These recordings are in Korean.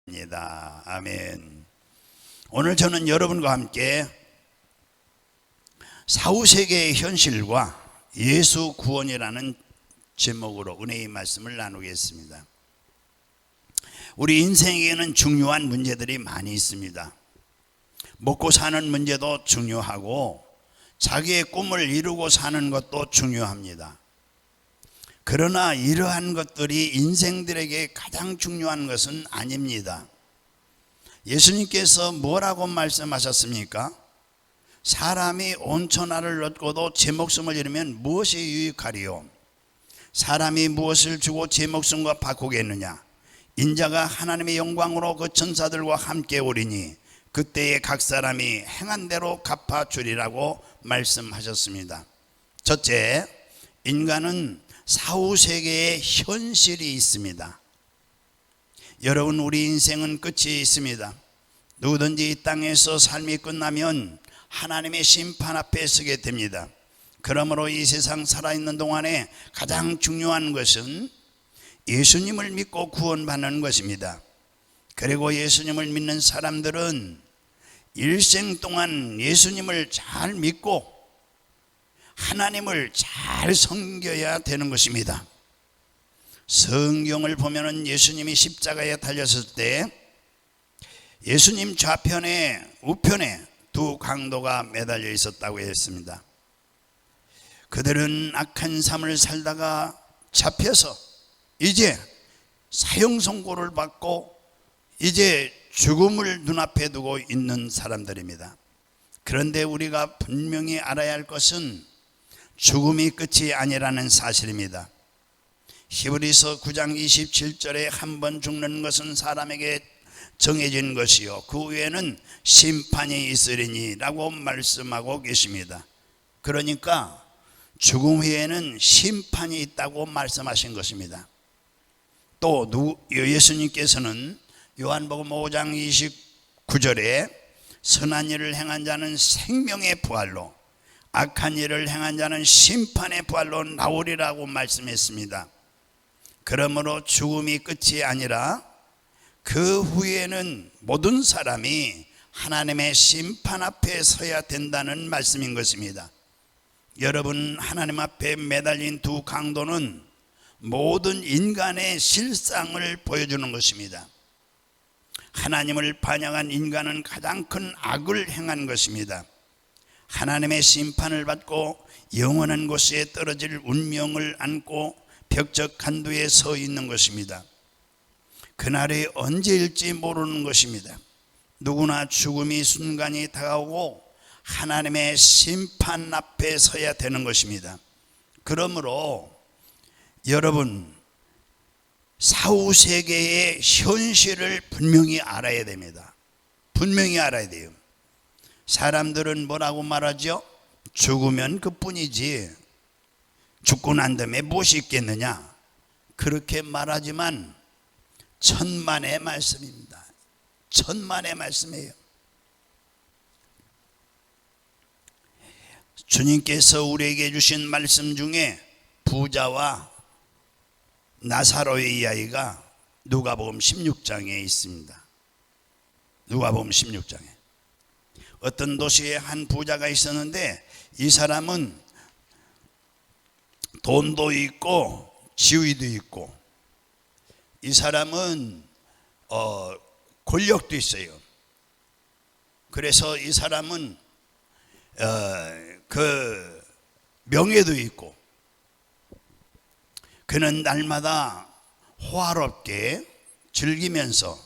입니다. 아멘. 오늘 저는 여러분과 함께 사후세계의 현실과 예수 구원이라는 제목으로 은혜의 말씀을 나누겠습니다. 우리 인생에는 중요한 문제들이 많이 있습니다. 먹고 사는 문제도 중요하고 자기의 꿈을 이루고 사는 것도 중요합니다. 그러나 이러한 것들이 인생들에게 가장 중요한 것은 아닙니다. 예수님께서 뭐라고 말씀하셨습니까? 사람이 온 천하를 얻고도 제 목숨을 잃으면 무엇이 유익하리요? 사람이 무엇을 주고 제 목숨과 바꾸겠느냐? 인자가 하나님의 영광으로 그 천사들과 함께 오리니 그때에 각 사람이 행한 대로 갚아주리라고 말씀하셨습니다. 첫째, 인간은 사후세계의 현실이 있습니다. 여러분, 우리 인생은 끝이 있습니다. 누구든지 이 땅에서 삶이 끝나면 하나님의 심판 앞에 서게 됩니다. 그러므로 이 세상 살아있는 동안에 가장 중요한 것은 예수님을 믿고 구원받는 것입니다. 그리고 예수님을 믿는 사람들은 일생 동안 예수님을 잘 믿고 하나님을 잘 섬겨야 되는 것입니다. 성경을 보면은 예수님이 십자가에 달렸을 때 예수님 좌편에 우편에 두 강도가 매달려 있었다고 했습니다. 그들은 악한 삶을 살다가 잡혀서 이제 사형 선고를 받고 이제 죽음을 눈앞에 두고 있는 사람들입니다. 그런데 우리가 분명히 알아야 할 것은 죽음이 끝이 아니라는 사실입니다. 히브리서 9장 27절에 한 번 죽는 것은 사람에게 정해진 것이요 그 후에는 심판이 있으리니 라고 말씀하고 계십니다. 그러니까 죽음 후에는 심판이 있다고 말씀하신 것입니다. 또 예수님께서는 요한복음 5장 29절에 선한 일을 행한 자는 생명의 부활로 악한 일을 행한 자는 심판의 부활로 나오리라고 말씀했습니다. 그러므로 죽음이 끝이 아니라 그 후에는 모든 사람이 하나님의 심판 앞에 서야 된다는 말씀인 것입니다. 여러분, 하나님 앞에 매달린 두 강도는 모든 인간의 실상을 보여주는 것입니다. 하나님을 반역한 인간은 가장 큰 악을 행한 것입니다. 하나님의 심판을 받고 영원한 곳에 떨어질 운명을 안고 벽적 간두에 서 있는 것입니다. 그날이 언제일지 모르는 것입니다. 누구나 죽음이 순간이 다가오고 하나님의 심판 앞에 서야 되는 것입니다. 그러므로 여러분, 사후세계의 현실을 분명히 알아야 됩니다. 분명히 알아야 돼요. 사람들은 뭐라고 말하죠? 죽으면 그뿐이지 죽고 난 다음에 무엇이 있겠느냐, 그렇게 말하지만 천만의 말씀입니다. 천만의 말씀이에요. 주님께서 우리에게 주신 말씀 중에 부자와 나사로의 이야기가 누가복음 16장에 있습니다. 누가복음 16장에 어떤 도시에 한 부자가 있었는데 이 사람은 돈도 있고 지위도 있고 이 사람은 권력도 있어요. 그래서 이 사람은 그 명예도 있고 그는 날마다 호화롭게 즐기면서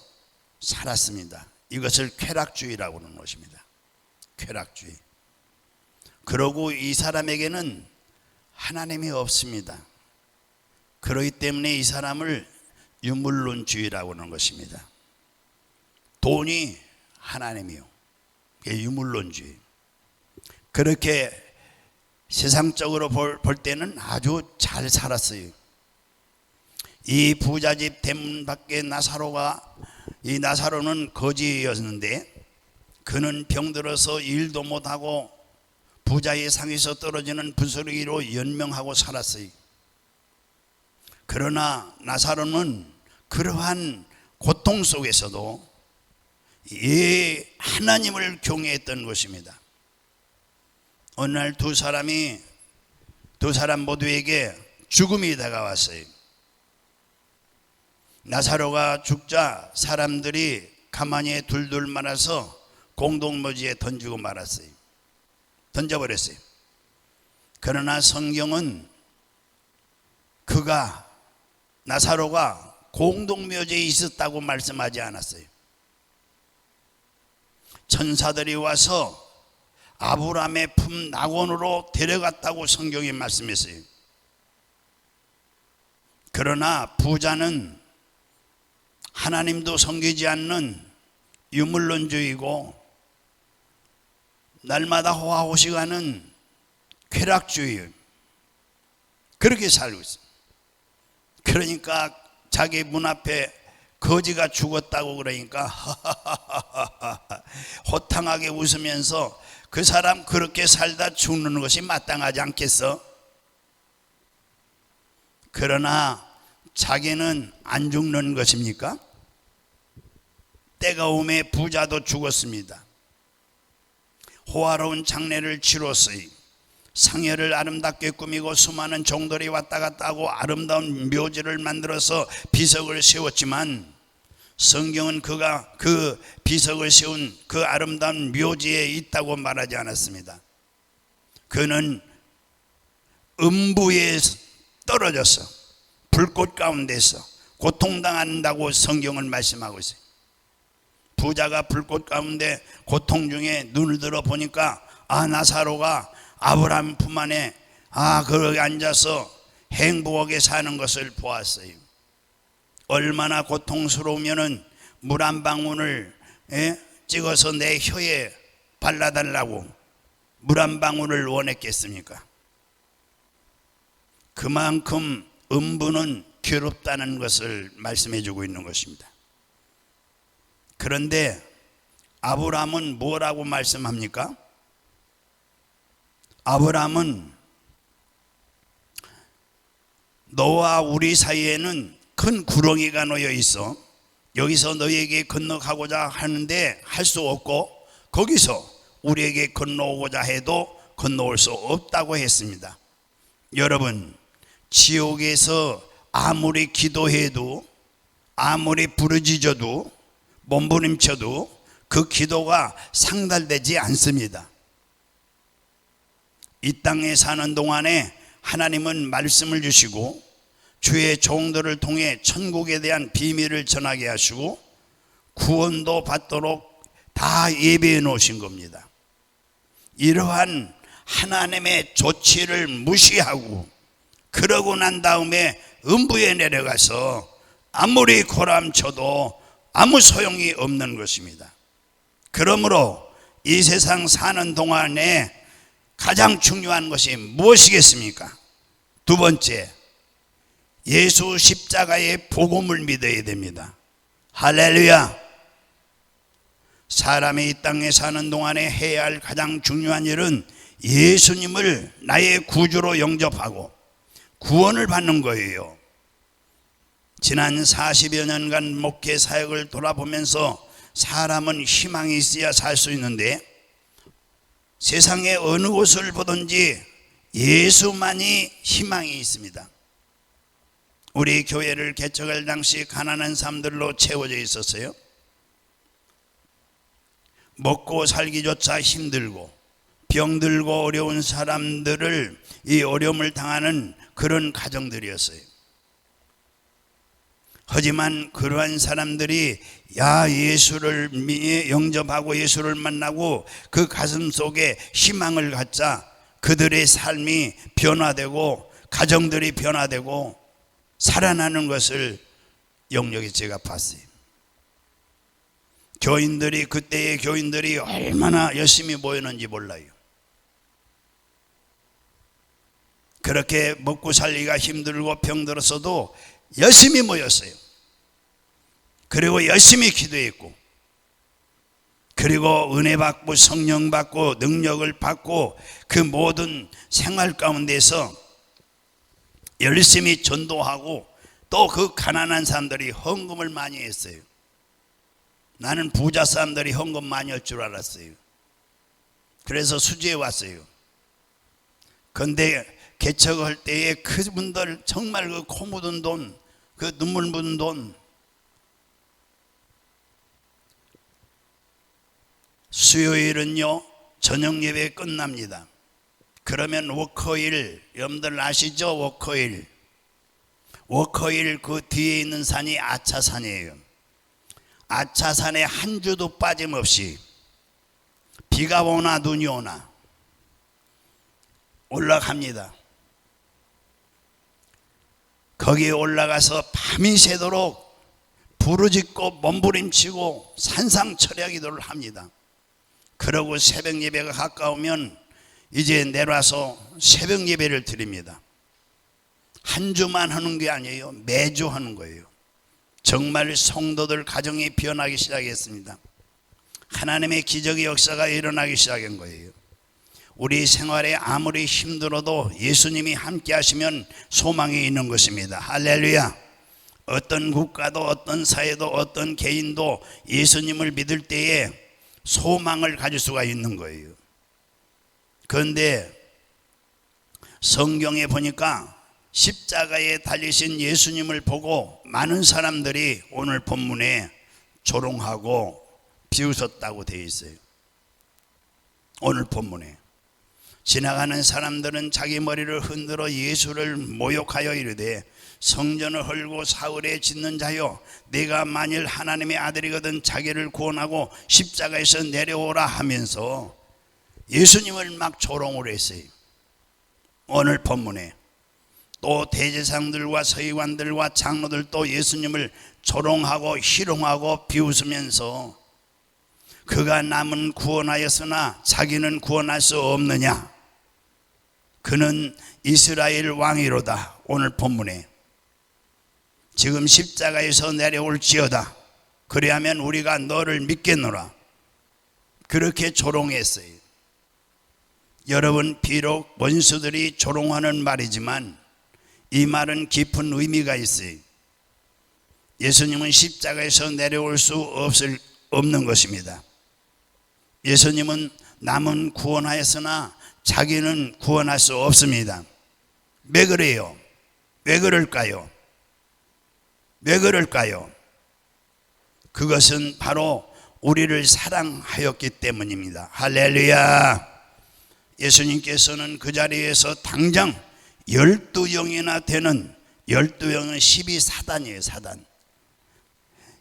살았습니다. 이것을 쾌락주의라고 하는 것입니다. 쾌락주의. 그러고 이 사람에게는 하나님이 없습니다. 그렇기 때문에 이 사람을 유물론주의라고 하는 것입니다. 돈이 하나님이요. 이게 유물론주의. 그렇게 세상적으로 볼 때는 아주 잘 살았어요. 이 부자집 대문 밖에 이 나사로는 거지였는데 그는 병들어서 일도 못하고 부자의 상에서 떨어지는 부스러기로 연명하고 살았어요. 그러나 나사로는 그러한 고통 속에서도 하나님을 경외했던 것입니다. 어느 날 두 사람 모두에게 죽음이 다가왔어요. 나사로가 죽자 사람들이 가만히 둘둘 말아서 공동묘지에 던지고 말았어요. 던져버렸어요. 그러나 성경은 나사로가 공동묘지에 있었다고 말씀하지 않았어요. 천사들이 와서 아브라함의 품 낙원으로 데려갔다고 성경이 말씀했어요. 그러나 부자는 하나님도 섬기지 않는 유물론주의고 날마다 호화호식하는 쾌락주의, 그렇게 살고 있어요. 그러니까 자기 문 앞에 거지가 죽었다고 그러니까 호탕하게 웃으면서 그 사람 그렇게 살다 죽는 것이 마땅하지 않겠어? 그러나 자기는 안 죽는 것입니까? 때가 오매 부자도 죽었습니다. 호화로운 장례를 치렀어요. 상여를 아름답게 꾸미고 수많은 종들이 왔다 갔다 하고 아름다운 묘지를 만들어서 비석을 세웠지만 성경은 그가 그 비석을 세운 그 아름다운 묘지에 있다고 말하지 않았습니다. 그는 음부에 떨어져서 불꽃 가운데서 고통당한다고 성경은 말씀하고 있어요. 부자가 불꽃 가운데 고통 중에 눈을 들어 보니까 나사로가 아브라함 품 안에 거기 앉아서 행복하게 사는 것을 보았어요. 얼마나 고통스러우면은 물 한 방울을 찍어서 내 혀에 발라달라고 물 한 방울을 원했겠습니까? 그만큼 음부는 괴롭다는 것을 말씀해 주고 있는 것입니다. 그런데 아브라함은 뭐라고 말씀합니까? 아브라함은 너와 우리 사이에는 큰 구렁이가 놓여 있어 여기서 너희에게 건너가고자 하는데 할 수 없고 거기서 우리에게 건너오고자 해도 건너올 수 없다고 했습니다. 여러분, 지옥에서 아무리 기도해도 아무리 부르짖어도 몸부림쳐도 그 기도가 상달되지 않습니다. 이 땅에 사는 동안에 하나님은 말씀을 주시고 주의 종들을 통해 천국에 대한 비밀을 전하게 하시고 구원도 받도록 다 예배해 놓으신 겁니다. 이러한 하나님의 조치를 무시하고 그러고 난 다음에 음부에 내려가서 아무리 고람쳐도 아무 소용이 없는 것입니다. 그러므로 이 세상 사는 동안에 가장 중요한 것이 무엇이겠습니까? 두 번째, 예수 십자가의 복음을 믿어야 됩니다. 할렐루야! 사람이 이 땅에 사는 동안에 해야 할 가장 중요한 일은 예수님을 나의 구주로 영접하고 구원을 받는 거예요. 지난 40여 년간 목회 사역을 돌아보면서 사람은 희망이 있어야 살 수 있는데 세상의 어느 곳을 보든지 예수만이 희망이 있습니다. 우리 교회를 개척할 당시 가난한 사람들로 채워져 있었어요. 먹고 살기조차 힘들고 병들고 어려운 사람들을 이 어려움을 당하는 그런 가정들이었어요. 하지만 그러한 사람들이 예수를 영접하고 예수를 만나고 그 가슴 속에 희망을 갖자 그들의 삶이 변화되고 가정들이 변화되고 살아나는 것을 영역에 제가 봤어요. 그때의 교인들이 얼마나 열심히 모였는지 몰라요. 그렇게 먹고 살기가 힘들고 병들었어도 열심히 모였어요. 그리고 열심히 기도했고, 그리고 은혜 받고 성령 받고 능력을 받고 그 모든 생활 가운데서 열심히 전도하고 또 그 가난한 사람들이 헌금을 많이 했어요. 나는 부자 사람들이 헌금 많이 할 줄 알았어요. 그래서 수지에 왔어요. 그런데 개척할 때에 그분들 정말 그 코 묻은 돈, 그 눈물 묻은 돈, 수요일은요 저녁 예배 끝납니다. 그러면 워커힐, 여러분들 아시죠? 워커힐 그 뒤에 있는 산이 아차산이에요. 아차산에 한 주도 빠짐없이 비가 오나 눈이 오나 올라갑니다. 거기에 올라가서 밤이 새도록 부르짖고 몸부림치고 산상철야 기도를 합니다. 그러고 새벽 예배가 가까우면 이제 내려와서 새벽 예배를 드립니다. 한 주만 하는 게 아니에요. 매주 하는 거예요. 정말 성도들 가정이 변하기 시작했습니다. 하나님의 기적의 역사가 일어나기 시작한 거예요. 우리 생활에 아무리 힘들어도 예수님이 함께 하시면 소망이 있는 것입니다. 할렐루야. 어떤 국가도 어떤 사회도 어떤 개인도 예수님을 믿을 때에 소망을 가질 수가 있는 거예요. 그런데 성경에 보니까 십자가에 달리신 예수님을 보고 많은 사람들이 오늘 본문에 조롱하고 비웃었다고 되어 있어요. 오늘 본문에 지나가는 사람들은 자기 머리를 흔들어 예수를 모욕하여 이르되 성전을 헐고 사흘에 짓는 자여, 내가 만일 하나님의 아들이거든 자기를 구원하고 십자가에서 내려오라 하면서 예수님을 막 조롱을 했어요. 오늘 본문에 또 대제사장들과 서기관들과 장로들도 예수님을 조롱하고 희롱하고 비웃으면서 그가 남은 구원하였으나 자기는 구원할 수 없느냐, 그는 이스라엘 왕이로다. 오늘 본문에 지금 십자가에서 내려올지어다. 그리하면 우리가 너를 믿겠노라. 그렇게 조롱했어요. 여러분, 비록 원수들이 조롱하는 말이지만 이 말은 깊은 의미가 있어요. 예수님은 십자가에서 내려올 수 없는 것입니다. 예수님은 남은 구원하였으나 자기는 구원할 수 없습니다. 왜 그래요? 왜 그럴까요? 왜 그럴까요? 그것은 바로 우리를 사랑하였기 때문입니다. 할렐루야. 예수님께서는 그 자리에서 당장 12영이나 되는, 12영은 12사단이에요 사단.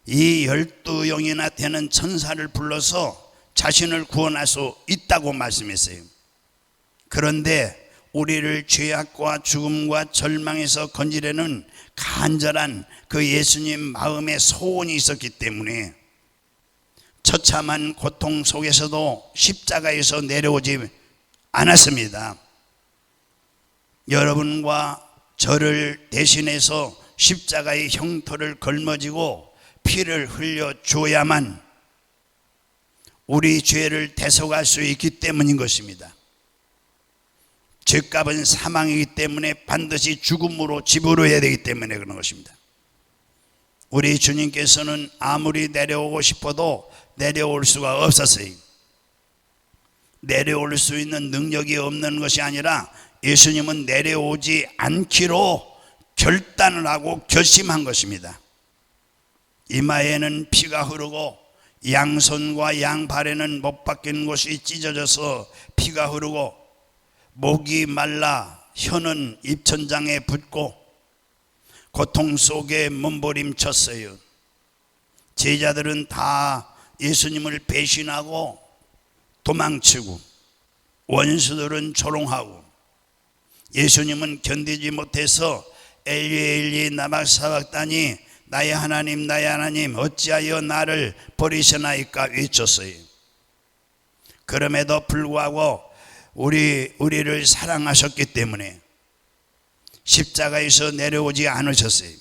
이 12영이나 되는 천사를 불러서 자신을 구원할 수 있다고 말씀했어요. 그런데 우리를 죄악과 죽음과 절망에서 건지려는 간절한 그 예수님 마음의 소원이 있었기 때문에 처참한 고통 속에서도 십자가에서 내려오지 않았습니다. 여러분과 저를 대신해서 십자가의 형토를 걸머지고 피를 흘려 줘야만 우리 죄를 대속할 수 있기 때문인 것입니다. 죄값은 사망이기 때문에 반드시 죽음으로 지불해야 되기 때문에 그런 것입니다. 우리 주님께서는 아무리 내려오고 싶어도 내려올 수가 없었어요. 내려올 수 있는 능력이 없는 것이 아니라 예수님은 내려오지 않기로 결단을 하고 결심한 것입니다. 이마에는 피가 흐르고 양손과 양발에는 못 박힌 곳이 찢어져서 피가 흐르고 목이 말라 혀는 입천장에 붙고 고통 속에 몸부림쳤어요. 제자들은 다 예수님을 배신하고 도망치고 원수들은 조롱하고 예수님은 견디지 못해서 엘리 엘리 라마 사박다니, 나의 하나님 나의 하나님 어찌하여 나를 버리시나이까 외쳤어요. 그럼에도 불구하고 우리를 사랑하셨기 때문에 십자가에서 내려오지 않으셨어요.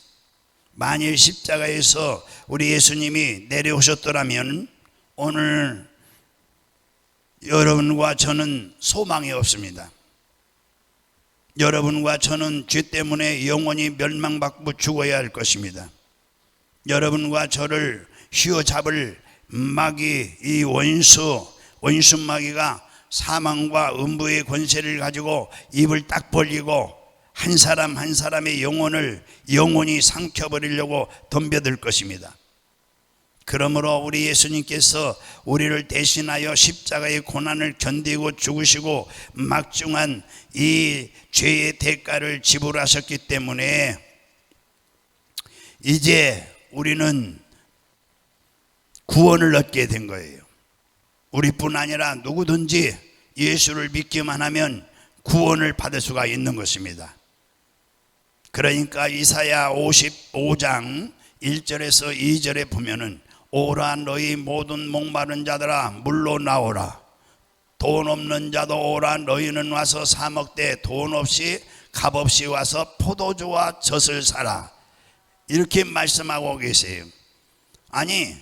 만일 십자가에서 우리 예수님이 내려오셨더라면 오늘 여러분과 저는 소망이 없습니다. 여러분과 저는 죄 때문에 영원히 멸망받고 죽어야 할 것입니다. 여러분과 저를 휘어잡을 마귀, 이 원수 마귀가 사망과 음부의 권세를 가지고 입을 딱 벌리고 한 사람 한 사람의 영혼이 삼켜버리려고 덤벼들 것입니다. 그러므로 우리 예수님께서 우리를 대신하여 십자가의 고난을 견디고 죽으시고 막중한 이 죄의 대가를 지불하셨기 때문에 이제 우리는 구원을 얻게 된 거예요. 우리뿐 아니라 누구든지 예수를 믿기만 하면 구원을 받을 수가 있는 것입니다. 그러니까 이사야 55장 1절에서 2절에 보면은 오라 너희 모든 목마른 자들아 물로 나오라. 돈 없는 자도 오라. 너희는 와서 사 먹되 돈 없이 값 없이 와서 포도주와 젖을 사라. 이렇게 말씀하고 계세요. 아니,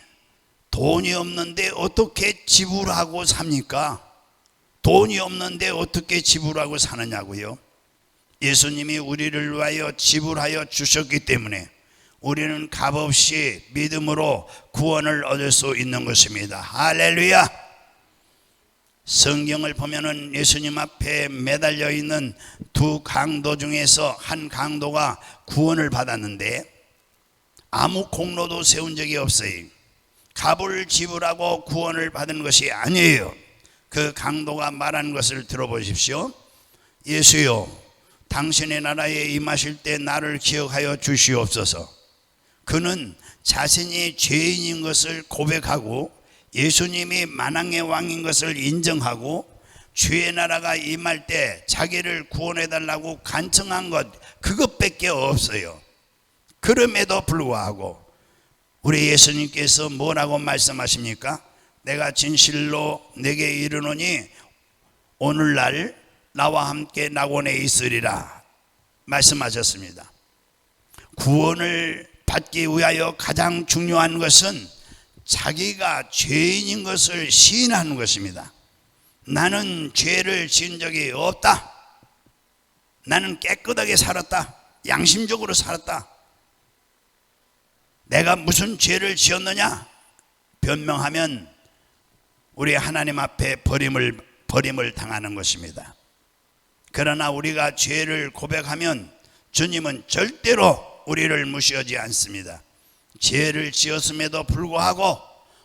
돈이 없는데 어떻게 지불하고 삽니까? 돈이 없는데 어떻게 지불하고 사느냐고요? 예수님이 우리를 위하여 지불하여 주셨기 때문에 우리는 값없이 믿음으로 구원을 얻을 수 있는 것입니다. 할렐루야! 성경을 보면은 예수님 앞에 매달려 있는 두 강도 중에서 한 강도가 구원을 받았는데 아무 공로도 세운 적이 없어요. 값을 지불하고 구원을 받은 것이 아니에요. 그 강도가 말한 것을 들어보십시오. 예수여, 당신의 나라에 임하실 때 나를 기억하여 주시옵소서. 그는 자신이 죄인인 것을 고백하고 예수님이 만왕의 왕인 것을 인정하고 주의 나라가 임할 때 자기를 구원해달라고 간청한 것, 그것밖에 없어요. 그럼에도 불구하고 우리 예수님께서 뭐라고 말씀하십니까? 내가 진실로 내게 이르노니 오늘날 나와 함께 낙원에 있으리라 말씀하셨습니다. 구원을 받기 위하여 가장 중요한 것은 자기가 죄인인 것을 시인하는 것입니다. 나는 죄를 지은 적이 없다. 나는 깨끗하게 살았다. 양심적으로 살았다. 내가 무슨 죄를 지었느냐? 변명하면 우리 하나님 앞에 버림을 당하는 것입니다. 그러나 우리가 죄를 고백하면 주님은 절대로 우리를 무시하지 않습니다. 죄를 지었음에도 불구하고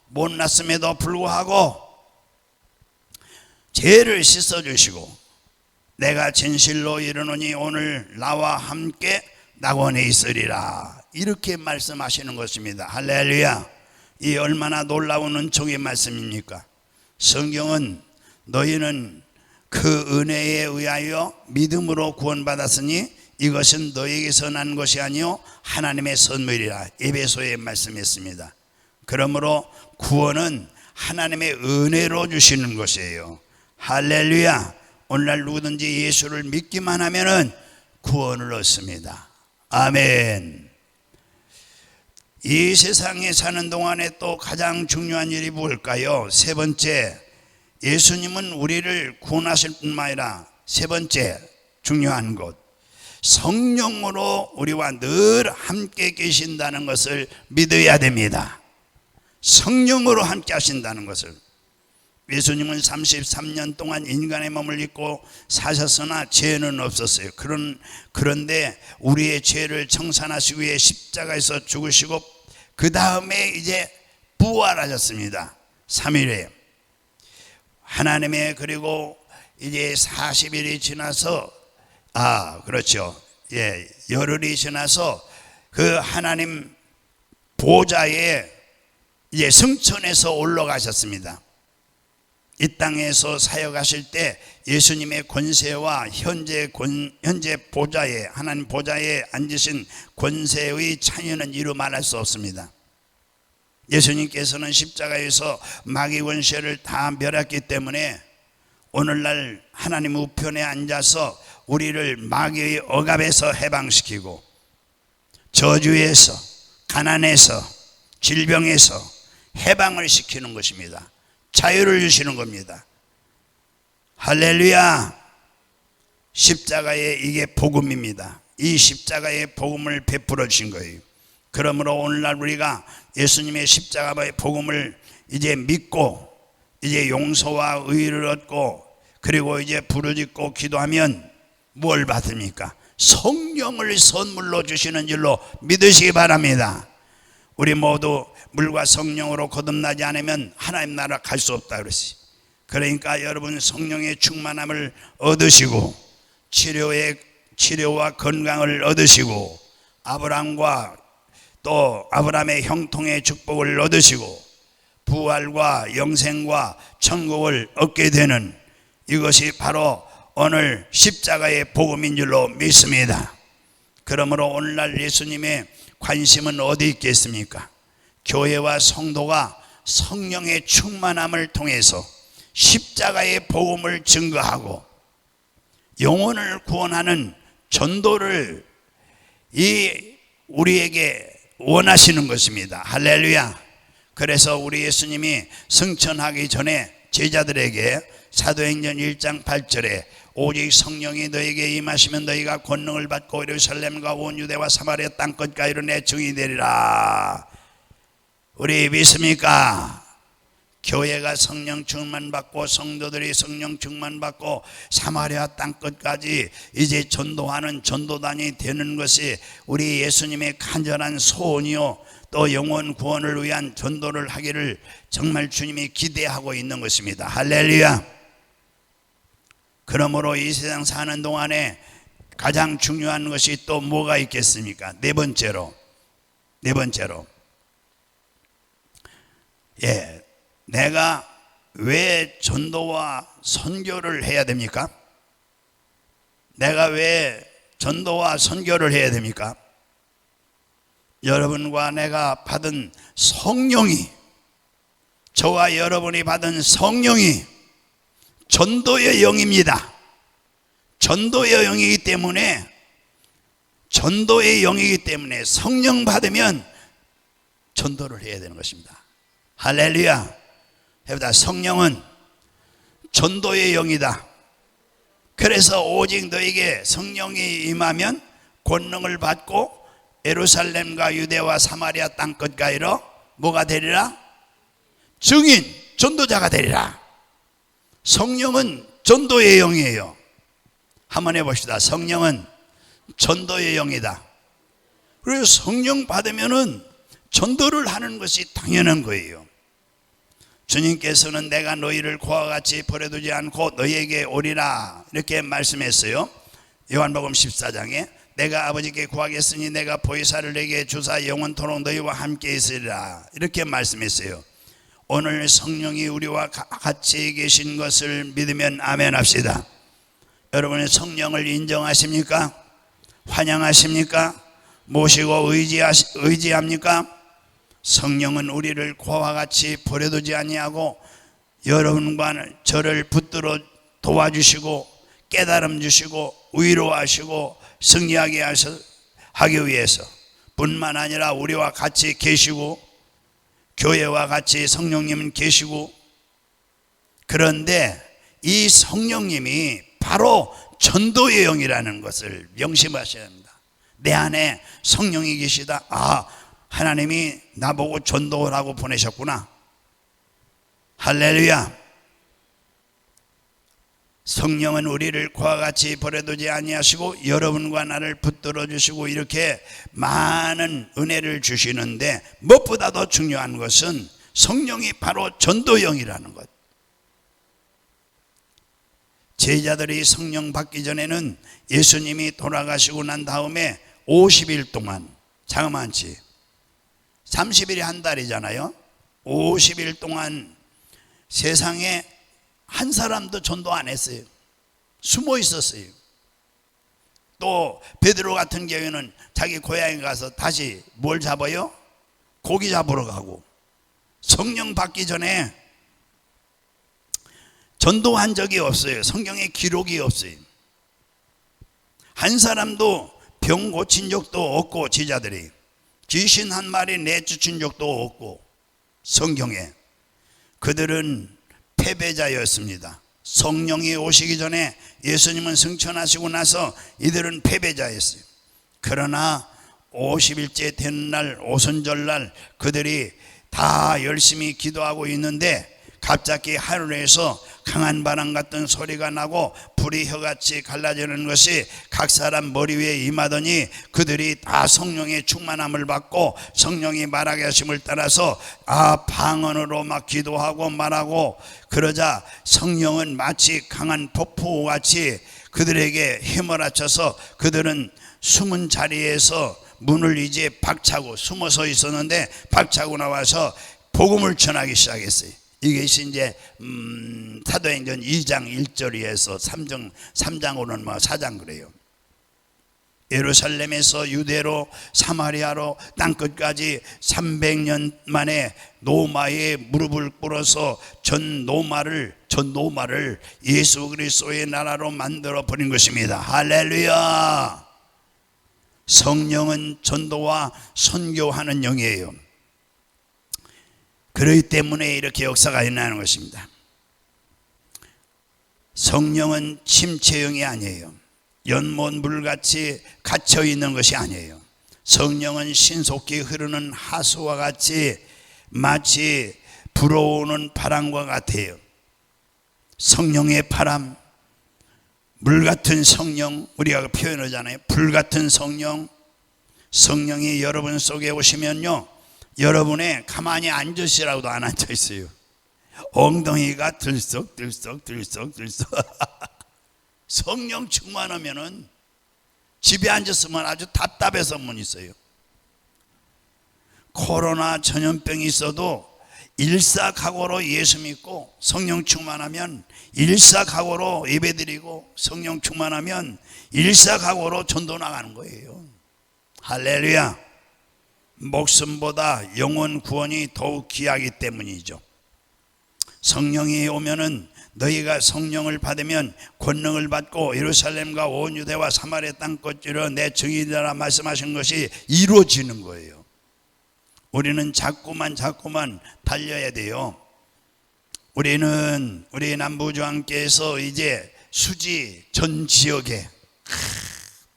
못났음에도 불구하고 죄를 씻어주시고 내가 진실로 이르노니 오늘 나와 함께 낙원에 있으리라 이렇게 말씀하시는 것입니다. 할렐루야. 이 얼마나 놀라운 은총의 말씀입니까? 성경은 너희는 그 은혜에 의하여 믿음으로 구원받았으니 이것은 너에게서 난 것이 아니요 하나님의 선물이라 에베소에 말씀했습니다. 그러므로 구원은 하나님의 은혜로 주시는 것이에요. 할렐루야. 오늘날 누구든지 예수를 믿기만 하면은 구원을 얻습니다. 아멘. 이 세상에 사는 동안에 또 가장 중요한 일이 뭘까요? 세 번째, 예수님은 우리를 구원하실 뿐만 아니라 세 번째 중요한 것, 성령으로 우리와 늘 함께 계신다는 것을 믿어야 됩니다. 성령으로 함께 하신다는 것을. 예수님은 33년 동안 인간의 몸을 입고 사셨으나 죄는 없었어요. 그런데 우리의 죄를 청산하시기 위해 십자가에서 죽으시고 그 다음에 이제 부활하셨습니다. 3일에 하나님의 그리고 이제 40일이 지나서 그렇죠. 예, 열흘이 지나서 그 하나님 보좌에 이제 승천해서 올라가셨습니다. 이 땅에서 사역하실 때 예수님의 권세와 현재 보좌에 하나님 보좌에 앉으신 권세의 찬유는 이루 말할 수 없습니다. 예수님께서는 십자가에서 마귀 권세를 다 멸했기 때문에 오늘날 하나님 우편에 앉아서 우리를 마귀의 억압에서 해방시키고 저주에서 가난에서 질병에서 해방을 시키는 것입니다. 자유를 주시는 겁니다. 할렐루야. 십자가의 이게 복음입니다. 이 십자가의 복음을 베풀어 주신 거예요. 그러므로 오늘날 우리가 예수님의 십자가의 복음을 이제 믿고 이제 용서와 의를 얻고 그리고 이제 부르짖고 기도하면 뭘 받습니까? 성령을 선물로 주시는 줄로 믿으시기 바랍니다. 우리 모두 물과 성령으로 거듭나지 않으면 하나님 나라 갈 수 없다 그랬어요. 그러니까 여러분 성령의 충만함을 얻으시고 치료와 건강을 얻으시고 아브라함과 또 아브라함의 형통의 축복을 얻으시고 부활과 영생과 천국을 얻게 되는 이것이 바로 오늘 십자가의 복음인 줄로 믿습니다. 그러므로 오늘날 예수님의 관심은 어디 있겠습니까? 교회와 성도가 성령의 충만함을 통해서 십자가의 복음을 증거하고 영혼을 구원하는 전도를 우리에게 원하시는 것입니다. 할렐루야. 그래서 우리 예수님이 승천하기 전에 제자들에게 사도행전 1장 8절에 오직 성령이 너에게 임하시면 너희가 권능을 받고 예루살렘과 온 유대와 사마리아 땅끝까지로 내 증인이 되리라. 우리 믿습니까? 교회가 성령 충만 받고 성도들이 성령 충만 받고 사마리아 땅끝까지 이제 전도하는 전도단이 되는 것이 우리 예수님의 간절한 소원이요 또 영혼 구원을 위한 전도를 하기를 정말 주님이 기대하고 있는 것입니다. 할렐루야. 그러므로 이 세상 사는 동안에 가장 중요한 것이 또 뭐가 있겠습니까? 네 번째로 내가 왜 전도와 선교를 해야 됩니까? 내가 왜 전도와 선교를 해야 됩니까? 여러분과 내가 받은 성령이, 저와 여러분이 받은 성령이 전도의 영입니다. 전도의 영이기 때문에 성령 받으면 전도를 해야 되는 것입니다. 할렐루야. 해보다 성령은 전도의 영이다. 그래서 오직 너에게 성령이 임하면 권능을 받고 예루살렘과 유대와 사마리아 땅끝까지로 뭐가 되리라? 증인, 전도자가 되리라. 성령은 전도의 영이에요. 한번 해봅시다. 성령은 전도의 영이다. 그래서 성령 받으면은 전도를 하는 것이 당연한 거예요. 주님께서는 내가 너희를 고와 같이 버려두지 않고 너희에게 오리라 이렇게 말씀했어요. 요한복음 14장에 내가 아버지께 구하겠으니 내가 보혜사를 내게 주사 영원토록 너희와 함께 있으리라 이렇게 말씀했어요. 오늘 성령이 우리와 같이 계신 것을 믿으면 아멘 합시다. 여러분의 성령을 인정하십니까? 환영하십니까? 모시고 의지합니까? 성령은 우리를 고와 같이 버려두지 아니하고 여러분과 저를 붙들어 도와주시고 깨달음 주시고 위로하시고 승리하게 하기 위해서 뿐만 아니라 우리와 같이 계시고 교회와 같이 성령님은 계시고, 그런데 이 성령님이 바로 전도의 영이라는 것을 명심하셔야 합니다. 내 안에 성령이 계시다. 아, 하나님이 나보고 전도를 하고 보내셨구나. 할렐루야. 성령은 우리를 그와 같이 버려두지 아니하시고 여러분과 나를 붙들어 주시고 이렇게 많은 은혜를 주시는데 무엇보다 더 중요한 것은 성령이 바로 전도영이라는 것. 제자들이 성령 받기 전에는 예수님이 돌아가시고 난 다음에 50일 동안, 장만치 30일이 한 달이잖아요. 50일 동안 세상에 한 사람도 전도 안 했어요. 숨어 있었어요. 또 베드로 같은 경우에는 자기 고향에 가서 다시 뭘 잡아요? 고기 잡으러 가고, 성령 받기 전에 전도한 적이 없어요. 성경에 기록이 없어요. 한 사람도 병 고친 적도 없고, 제자들이 귀신 한 마리 내쫓은 적도 없고, 성경에 그들은 패배자였습니다. 성령이 오시기 전에 예수님은 승천하시고 나서 이들은 패배자였어요. 그러나 50일째 되는 날, 오순절날 그들이 다 열심히 기도하고 있는데 갑자기 하늘에서 강한 바람 같은 소리가 나고 불이 혀같이 갈라지는 것이 각 사람 머리 위에 임하더니 그들이 다 성령의 충만함을 받고 성령이 말하게 하심을 따라서 방언으로 막 기도하고 말하고, 그러자 성령은 마치 강한 폭포같이 그들에게 휘몰아쳐서 그들은 숨은 자리에서 문을 이제 박차고 숨어서 있었는데 박차고 나와서 복음을 전하기 시작했어요. 이것이 이제 사도행전 2장 1절에서 3장으로는 4장 그래요. 예루살렘에서 유대로 사마리아로 땅끝까지 300년 만에 노마에 무릎을 꿇어서 전 노마를 예수 그리스도의 나라로 만들어 버린 것입니다. 할렐루야. 성령은 전도와 선교하는 영이에요. 그렇기 때문에 이렇게 역사가 일어나는 것입니다. 성령은 침체형이 아니에요. 연못 물같이 갇혀 있는 것이 아니에요. 성령은 신속히 흐르는 하수와 같이 마치 불어오는 바람과 같아요. 성령의 바람, 물 같은 성령, 우리가 표현하잖아요. 불 같은 성령. 성령이 여러분 속에 오시면요, 여러분의 가만히 앉으시라고도 안 앉아 있어요. 엉덩이가 들썩 성령 충만하면은 집에 앉았으면 아주 답답해서만 있어요. 코로나 전염병이 있어도 일사각오로 예수 믿고 성령 충만하면 일사각오로 예배드리고 성령 충만하면 일사각오로 전도 나가는 거예요. 할렐루야. 목숨보다 영혼 구원이 더욱 귀하기 때문이죠. 성령이 오면은 너희가 성령을 받으면 권능을 받고 예루살렘과 온 유대와 사마리아 땅끝으로 내 증인이라 말씀하신 것이 이루어지는 거예요. 우리는 자꾸만 달려야 돼요. 우리는 우리 남부주안께서 이제 수지 전 지역에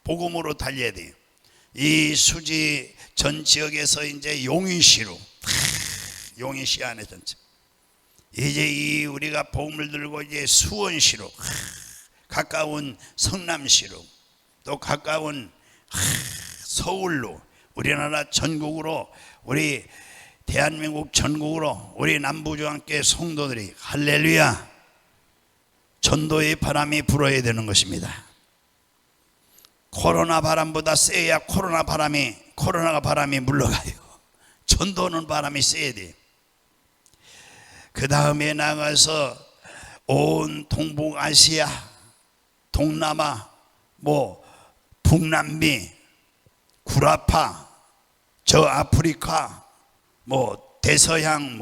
복음으로 달려야 돼요. 이 수지 전 지역에서 이제 용인시로, 용인시 안에 전체 이제 이 우리가 복음을 들고 이제 수원시로, 가까운 성남시로, 또 가까운 서울로, 우리나라 전국으로, 우리 대한민국 전국으로 우리 남부주안교회 성도들이 할렐루야 전도의 바람이 불어야 되는 것입니다. 코로나 바람보다 세야 코로나가 바람이 물러가요. 전도는 바람이 세야 돼요. 그 다음에 나가서 온 동북아시아, 동남아, 북남미, 구라파, 저 아프리카, 대서양,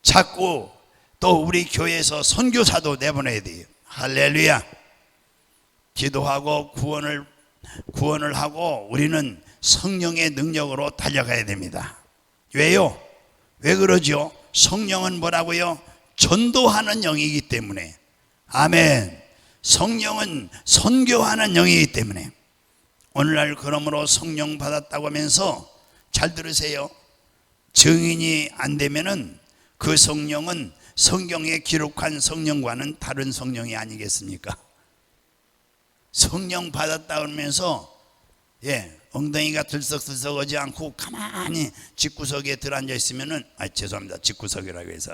자꾸 또 우리 교회에서 선교사도 내보내야 돼요. 할렐루야. 기도하고 구원을 하고 우리는 성령의 능력으로 달려가야 됩니다. 왜요? 왜 그러죠? 성령은 뭐라고요? 전도하는 영이기 때문에. 아멘. 성령은 선교하는 영이기 때문에. 오늘날 그러므로 성령 받았다고 하면서 잘 들으세요. 증인이 안 되면은 그 성령은 성경에 기록한 성령과는 다른 성령이 아니겠습니까? 성령 받았다 그러면서 엉덩이가 들썩들썩하지 않고 가만히 집구석에 들어앉아 있으면은 죄송합니다. 집구석이라고 해서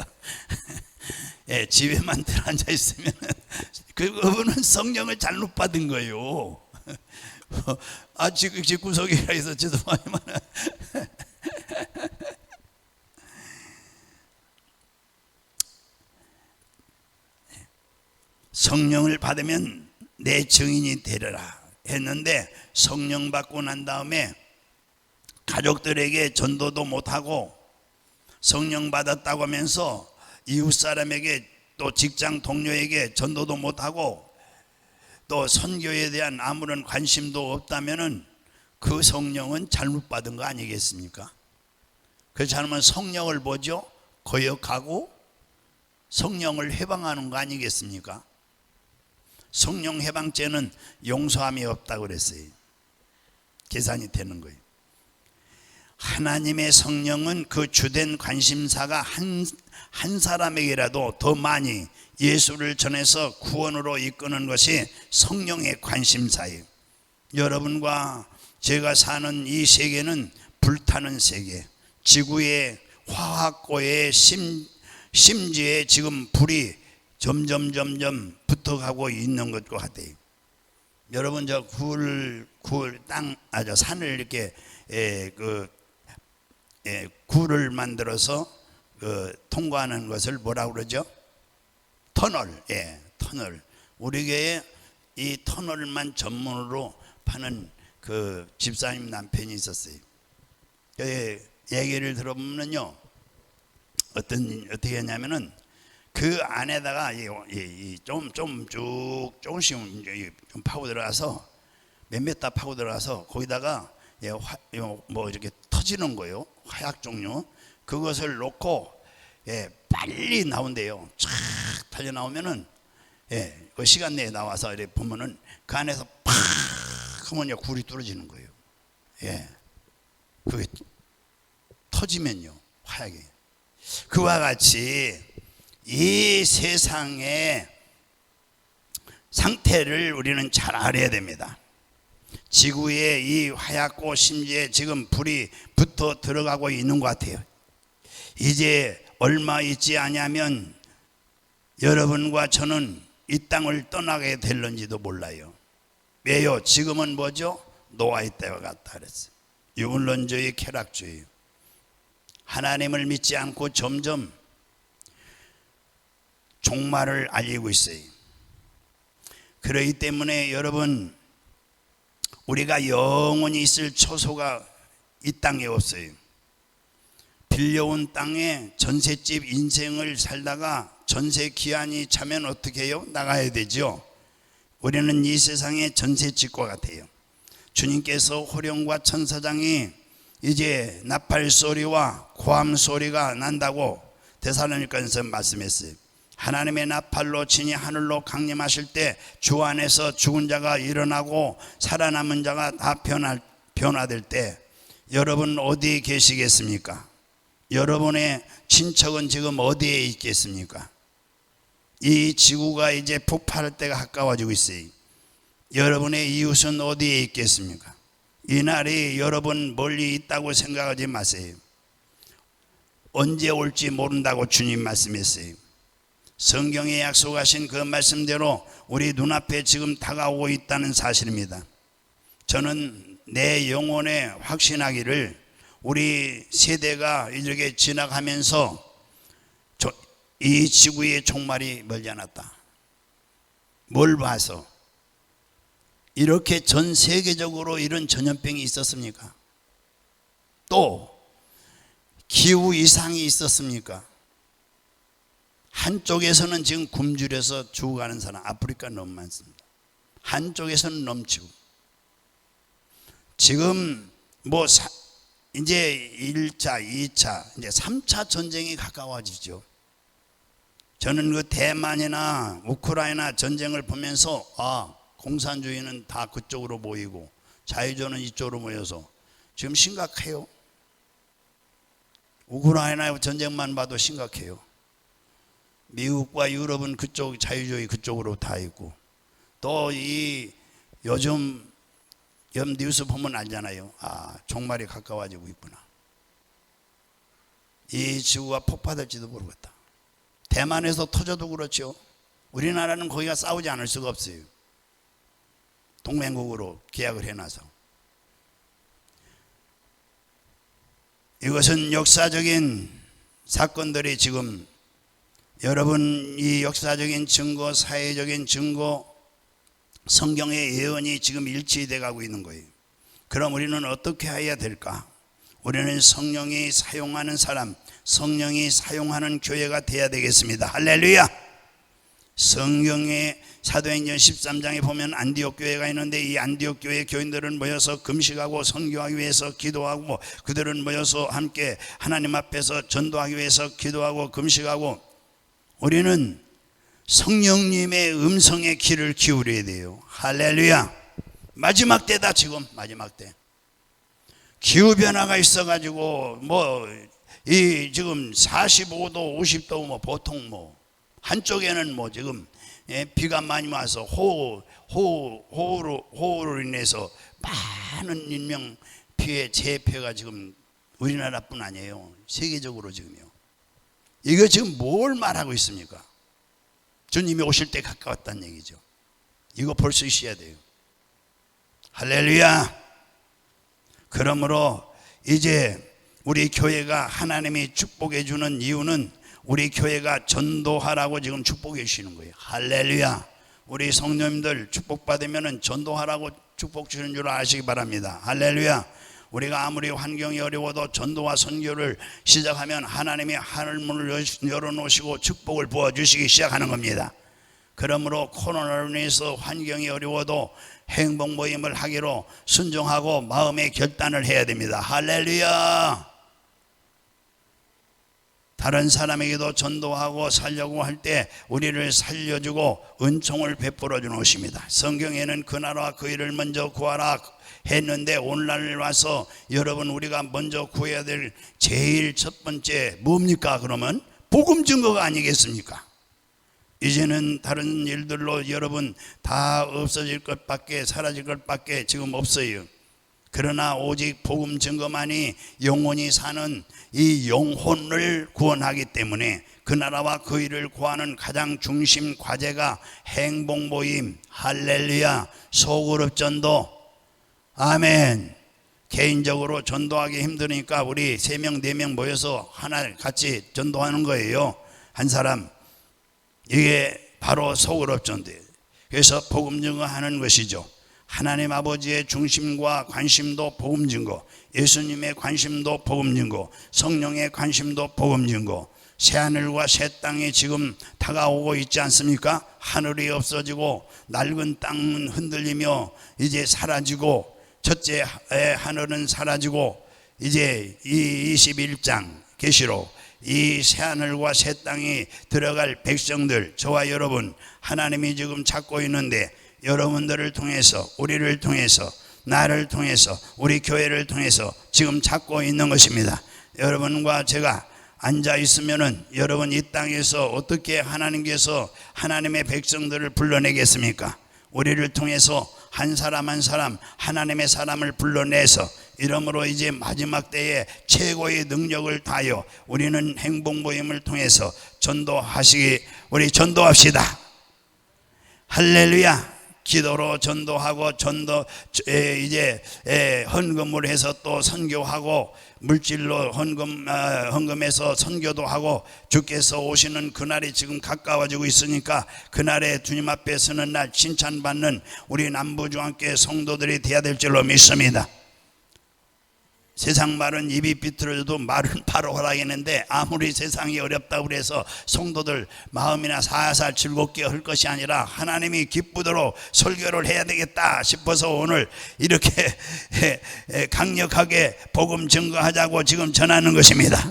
집에만 들어앉아 있으면은 그분은 성령을 잘못 받은 거예요. 집구석이라 해서 죄송하지만 성령을 받으면 내 증인이 되리라 했는데 성령 받고 난 다음에 가족들에게 전도도 못하고 성령 받았다고 하면서 이웃 사람에게 또 직장 동료에게 전도도 못하고 또 선교에 대한 아무런 관심도 없다면은 그 성령은 잘못 받은 거 아니겠습니까? 그렇지 않으면 성령을 뭐죠? 거역하고 성령을 해방하는 거 아니겠습니까? 성령 해방죄는 용서함이 없다고 그랬어요. 계산이 되는 거예요. 하나님의 성령은 그 주된 관심사가 한 사람에게라도 더 많이 예수를 전해서 구원으로 이끄는 것이 성령의 관심사예요. 여러분과 제가 사는 이 세계는 불타는 세계, 지구의 화학고의 심지에 지금 불이 점점 붙어가고 있는 것과 같아요. 여러분 저 산을 이렇게 굴을 만들어서 통과하는 것을 뭐라고 그러죠? 터널. 터널. 우리 교회에 이 터널만 전문으로 파는 그 집사님 남편이 있었어요. 얘기를 들어보면요, 어떻게 했냐면은 그 안에다가 조금씩 좀 파고 들어가서 몇몇 다 파고 들어가서 거기다가 뭐 이렇게 터지는 거요, 화약 종류. 그것을 놓고 빨리 나온대요. 쫙 달려 나오면은 그 시간 내에 나와서 이렇게 보면은 그 안에서 팍 하면 굴이 뚫어지는 거예요. 그게 터지면요, 화약이. 그와 같이 이 세상의 상태를 우리는 잘 알아야 됩니다. 지구에 이 화약고 심지에 지금 불이 붙어 들어가고 있는 것 같아요. 이제 얼마 있지 않으면 여러분과 저는 이 땅을 떠나게 될런지도 몰라요. 왜요? 지금은 뭐죠? 노아의 때와 같다 그랬어요. 유물론주의, 쾌락주의. 하나님을 믿지 않고 점점 종말을 알리고 있어요. 그렇기 때문에 여러분, 우리가 영원히 있을 처소가 이 땅에 없어요. 빌려온 땅에 전셋집 인생을 살다가 전세 기한이 차면 어떻게 해요? 나가야 되죠. 우리는 이 세상의 전셋집과 같아요. 주님께서 호령과 천사장이 이제 나팔 소리와 고함 소리가 난다고 데살로니가서 말씀했어요. 하나님의 나팔로 친히 하늘로 강림하실 때 주 안에서 죽은 자가 일어나고 살아남은 자가 다 변화될 때 여러분 어디에 계시겠습니까? 여러분의 친척은 지금 어디에 있겠습니까? 이 지구가 이제 폭발할 때가 가까워지고 있어요. 여러분의 이웃은 어디에 있겠습니까? 이 날이 여러분 멀리 있다고 생각하지 마세요. 언제 올지 모른다고 주님 말씀했어요. 성경에 약속하신 그 말씀대로 우리 눈앞에 지금 다가오고 있다는 사실입니다. 저는 내 영혼에 확신하기를 우리 세대가 이렇게 지나가면서 이 지구의 종말이 멀지 않았다. 뭘 봐서? 이렇게 전 세계적으로 이런 전염병이 있었습니까? 또 기후 이상이 있었습니까? 한쪽에서는 지금 굶주려서 죽어가는 사람 아프리카 너무 많습니다. 한쪽에서는 넘치고 지금 뭐 이제 1차, 2차, 이제 3차 전쟁이 가까워지죠. 저는 그 대만이나 우크라이나 전쟁을 보면서 공산주의는 다 그쪽으로 모이고 자유주의는 이쪽으로 모여서 지금 심각해요. 우크라이나 전쟁만 봐도 심각해요. 미국과 유럽은 그쪽 자유주의 그쪽으로 다 있고 또 이 요즘 뉴스 보면 알잖아요. 종말이 가까워지고 있구나. 이 지구가 폭파될지도 모르겠다. 대만에서 터져도 그렇죠. 우리나라는 거기가 싸우지 않을 수가 없어요. 동맹국으로 계약을 해놔서. 이것은 역사적인 사건들이 지금 여러분 이 역사적인 증거, 사회적인 증거, 성경의 예언이 지금 일치돼 가고 있는 거예요. 그럼 우리는 어떻게 해야 될까? 우리는 성령이 사용하는 사람, 성령이 사용하는 교회가 돼야 되겠습니다. 할렐루야. 성경의 사도행전 13장에 보면 안디옥 교회가 있는데 이 안디옥 교회 교인들은 모여서 금식하고 선교하기 위해서 기도하고 그들은 모여서 함께 하나님 앞에서 전도하기 위해서 기도하고 금식하고 우리는 성령님의 음성의 귀를 기울여야 돼요. 할렐루야. 마지막 때다. 지금 마지막 때. 기후 변화가 있어가지고 뭐 이 지금 45도 50도 뭐 보통 뭐 한쪽에는 뭐 지금 비가 많이 와서 호우로 인해서 많은 인명 피해 재해가 지금 우리나라뿐 아니에요. 세계적으로 지금요. 이거 지금 뭘 말하고 있습니까? 주님이 오실 때 가까웠다는 얘기죠. 이거 볼 수 있어야 돼요. 할렐루야. 그러므로 이제 우리 교회가 하나님이 축복해 주는 이유는 우리 교회가 전도하라고 지금 축복해 주시는 거예요. 할렐루야. 우리 성도님들 축복받으면 전도하라고 축복 주는 줄 아시기 바랍니다. 할렐루야. 우리가 아무리 환경이 어려워도 전도와 선교를 시작하면 하나님이 하늘문을 열어놓으시고 축복을 부어주시기 시작하는 겁니다. 그러므로 코로나로 인해서 환경이 어려워도 행복 모임을 하기로 순종하고 마음의 결단을 해야 됩니다. 할렐루야. 다른 사람에게도 전도하고 살려고 할 때 우리를 살려주고 은총을 베풀어 주는 것입니다. 성경에는 그 나라와 그 일을 먼저 구하라 했는데 오늘날 와서 여러분 우리가 먼저 구해야 될 제일 첫 번째 뭡니까? 그러면 복음 증거가 아니겠습니까? 이제는 다른 일들로 여러분 다 없어질 것밖에 사라질 것밖에 지금 없어요. 그러나 오직 복음 증거만이 영원히 사는 이 영혼을 구원하기 때문에 그 나라와 그 일을 구하는 가장 중심 과제가 행복 모임, 할렐루야, 소그룹 전도, 아멘. 개인적으로 전도하기 힘드니까 우리 3명 4명 모여서 하나 같이 전도하는 거예요. 한 사람. 이게 바로 소그룹 전도예요. 그래서 복음 증거하는 것이죠. 하나님 아버지의 중심과 관심도 복음 증거, 예수님의 관심도 복음 증거, 성령의 관심도 복음 증거. 새하늘과 새 땅이 지금 다가오고 있지 않습니까? 하늘이 없어지고 낡은 땅은 흔들리며 이제 사라지고 첫째 하늘은 사라지고 이제 이 21장 계시록 이 새하늘과 새 땅이 들어갈 백성들, 저와 여러분 하나님이 지금 찾고 있는데 여러분들을 통해서, 우리를 통해서, 나를 통해서, 우리 교회를 통해서 지금 찾고 있는 것입니다. 여러분과 제가 앉아 있으면은 여러분 이 땅에서 어떻게 하나님께서 하나님의 백성들을 불러내겠습니까? 우리를 통해서 한 사람 한 사람 하나님의 사람을 불러내서 이러므로 이제 마지막 때에 최고의 능력을 다하여 우리는 행복 모임을 통해서 우리 전도합시다. 할렐루야. 기도로 전도하고 이제 헌금을 해서 또 선교하고 물질로 헌금해서 선교도 하고 주께서 오시는 그날이 지금 가까워지고 있으니까 그날에 주님 앞에 서는 날 칭찬받는 우리 남부중앙교회 성도들이 되어야 될 줄로 믿습니다. 세상 말은 입이 비틀어져도 말은 바로 하라겠는데 아무리 세상이 어렵다고 그래서 성도들 마음이나 살살 즐겁게 할 것이 아니라 하나님이 기쁘도록 설교를 해야 되겠다 싶어서 오늘 이렇게 강력하게 복음 증거하자고 지금 전하는 것입니다.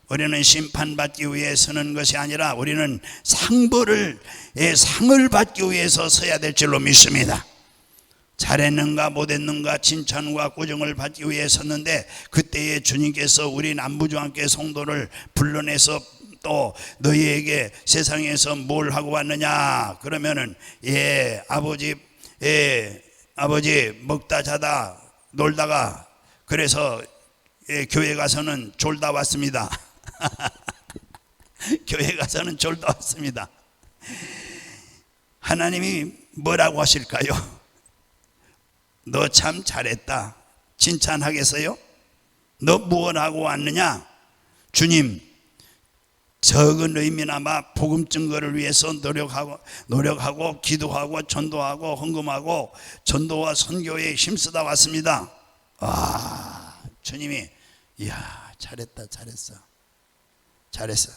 우리는 심판받기 위해 서는 것이 아니라 우리는 상을 받기 위해서 서야 될 줄로 믿습니다. 잘했는가 못했는가 칭찬과 꾸중을 받기 위해 섰는데 그때에 주님께서 우리 남부중앙교회 성도를 불러내서 또 너희에게 세상에서 뭘 하고 왔느냐 그러면은 아버지 먹다 자다 놀다가 그래서 교회 가서는 졸다 왔습니다. 교회 가서는 졸다 왔습니다. 하나님이 뭐라고 하실까요? 너 참 잘했다. 칭찬하겠어요? 너 무엇 하고 왔느냐? 주님, 적은 의미나마 복음 증거를 위해서 노력하고 기도하고 전도하고 헌금하고 전도와 선교에 힘쓰다 왔습니다. 주님이 이야 잘했다 잘했어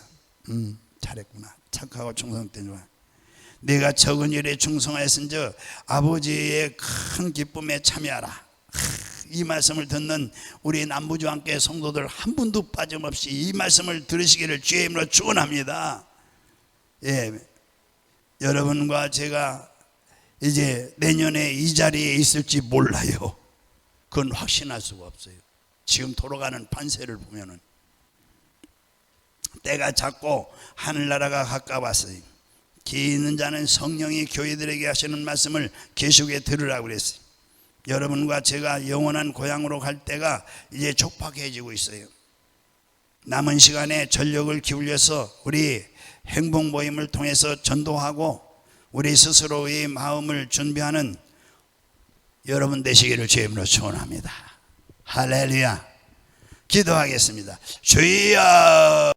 잘했구나 착하고 충성된 줄 내가 적은 일에 충성하였은즉 아버지의 큰 기쁨에 참여하라. 이 말씀을 듣는 우리 남부중앙교회 성도들 한 분도 빠짐없이 이 말씀을 들으시기를 주의 이름으로 축원합니다. 여러분과 제가 이제 내년에 이 자리에 있을지 몰라요. 그건 확신할 수가 없어요. 지금 돌아가는 판세를 보면은 때가 작고 하늘나라가 가까웠어요. 기 있는 자는 성령이 교회들에게 하시는 말씀을 계속해 들으라고 그랬어요. 여러분과 제가 영원한 고향으로 갈 때가 이제 촉박해지고 있어요. 남은 시간에 전력을 기울여서 우리 행복 모임을 통해서 전도하고 우리 스스로의 마음을 준비하는 여러분 되시기를 주님으로 축원합니다. 할렐루야. 기도하겠습니다. 주여